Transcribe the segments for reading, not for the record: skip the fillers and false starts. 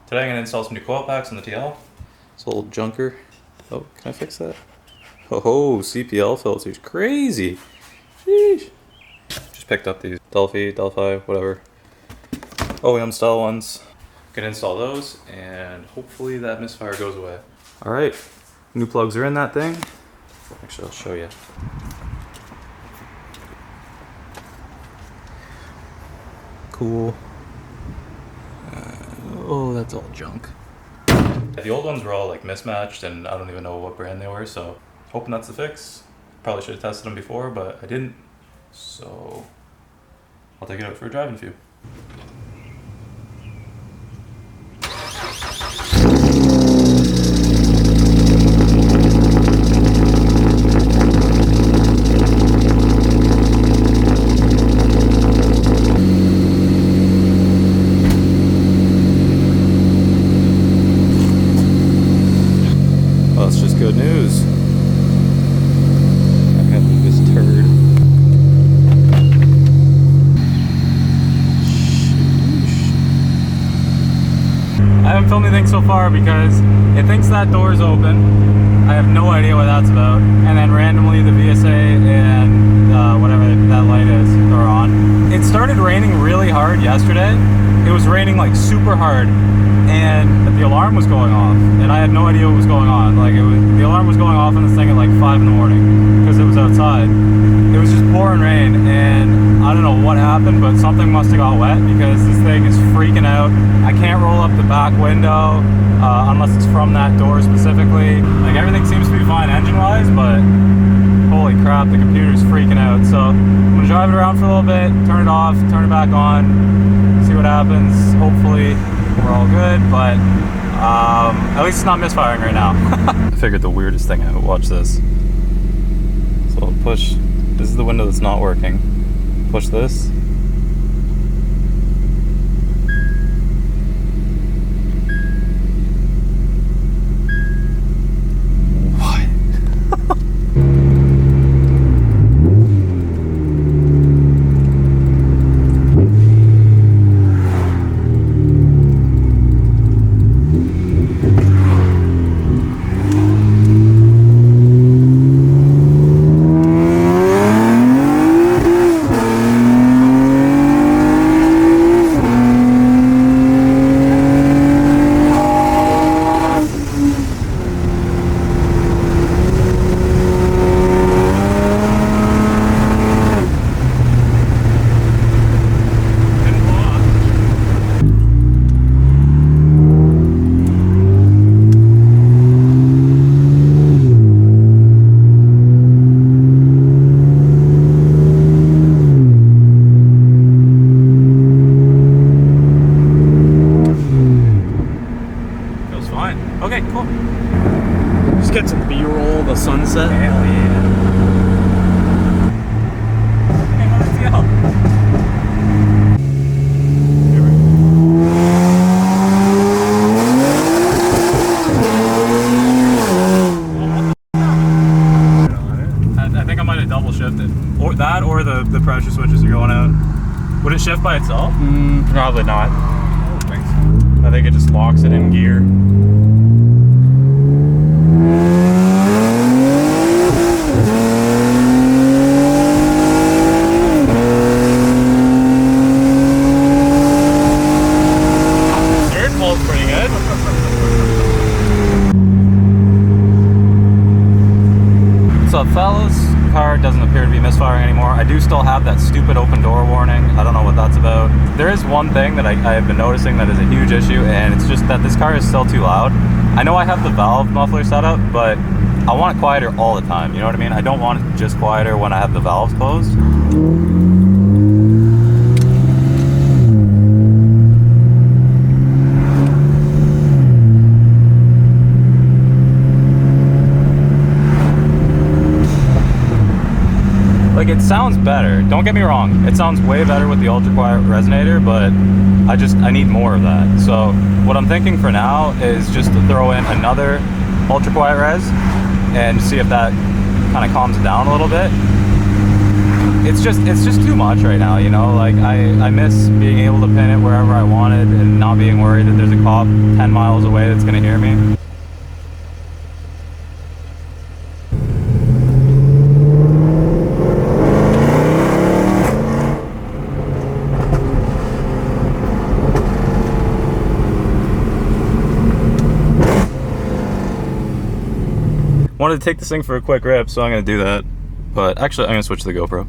Today I'm going to install some new coil packs on the TL. This old junker. Oh, can I fix that? Oh, CPL filters. Crazy. Sheesh. Just picked up these Delphi, whatever. OEM style ones. Gonna install those and hopefully that misfire goes away. Alright, new plugs are in that thing. Actually, I'll show you. Cool. Oh, that's all junk. The old ones were all like mismatched and I don't even know what brand they were, so hoping that's the fix. Probably should have tested them before, but I didn't. So I'll take it out for a drive in a few. Well, it's just good news. I can't move this turd. I haven't filmed anything so far because it thinks that door is open. I have no idea what that's about. And then randomly the VSA and whatever that light is are on. It started raining really hard yesterday. It was raining like super hard and the alarm was going off. And I had no idea what was going on. Like the alarm was going off on this thing at like 5 in the morning because it was outside. It was just pouring rain and I don't know what happened, but something must have got wet because this thing is freaking out. I can't roll up the back window unless it's from that door specifically. Like everything seems to be fine engine-wise, but holy crap, the computer's freaking out. So I'm gonna drive it around for a little bit, turn it off, turn it back on, see what happens. Hopefully we're all good, but at least it's not misfiring right now. I figured the weirdest thing out. Watch this. So I'll push. This is the window that's not working. Push this. Okay, cool. Just get some B-roll, the sunset. Hell yeah. Hey, how does it feel? I think I might have double shifted. Or that or the pressure switches are going out. Would it shift by itself? Probably not. I don't think so. I think it just locks it in gear. What's up, fellas? The car doesn't appear to be misfiring anymore. I do still have that stupid open door warning. I don't know what that's about. There is one thing that I have been noticing that is a huge issue, and it's just that this car is still too loud. I know I have the valve muffler set up, but I want it quieter all the time. You know what I mean? I don't want it just quieter when I have the valves closed. Like, it sounds better. Don't get me wrong. It sounds way better with the ultra quiet resonator, but I need more of that. So what I'm thinking for now is just to throw in another ultra quiet res and see if that kind of calms it down a little bit. it's just too much right now, you know. Like I miss being able to pin it wherever I wanted and not being worried that there's a cop 10 miles away that's gonna hear me. Wanted to take this thing for a quick rip, so I'm gonna do that. But actually, I'm gonna switch to the GoPro.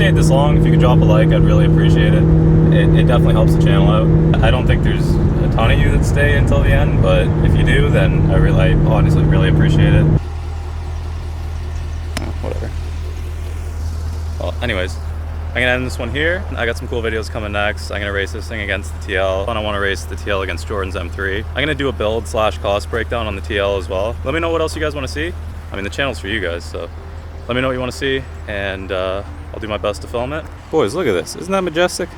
stayed this long, if you could drop a like, I'd really appreciate it. It definitely helps the channel out. I don't think there's a ton of you that stay until the end, but if you do, then I honestly really appreciate it. Whatever. Well, anyways, I'm gonna end this one here. I got some cool videos coming next. I'm gonna race this thing against the TL, and I wanna race the TL against Jordan's M3. I'm gonna do a build / cost breakdown on the TL as well. Let me know what else you guys wanna see. I mean, the channel's for you guys, so let me know what you wanna see, and I'll do my best to film it. Boys, look at this. Isn't that majestic?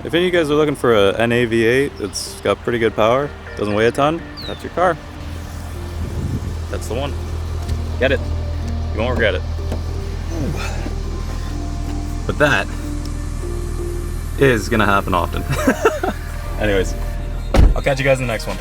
If any of you guys are looking for a NA V8 that's got pretty good power, doesn't weigh a ton, that's your car. That's the one. Get it. You won't regret it. But that is gonna happen often. Anyways, I'll catch you guys in the next one.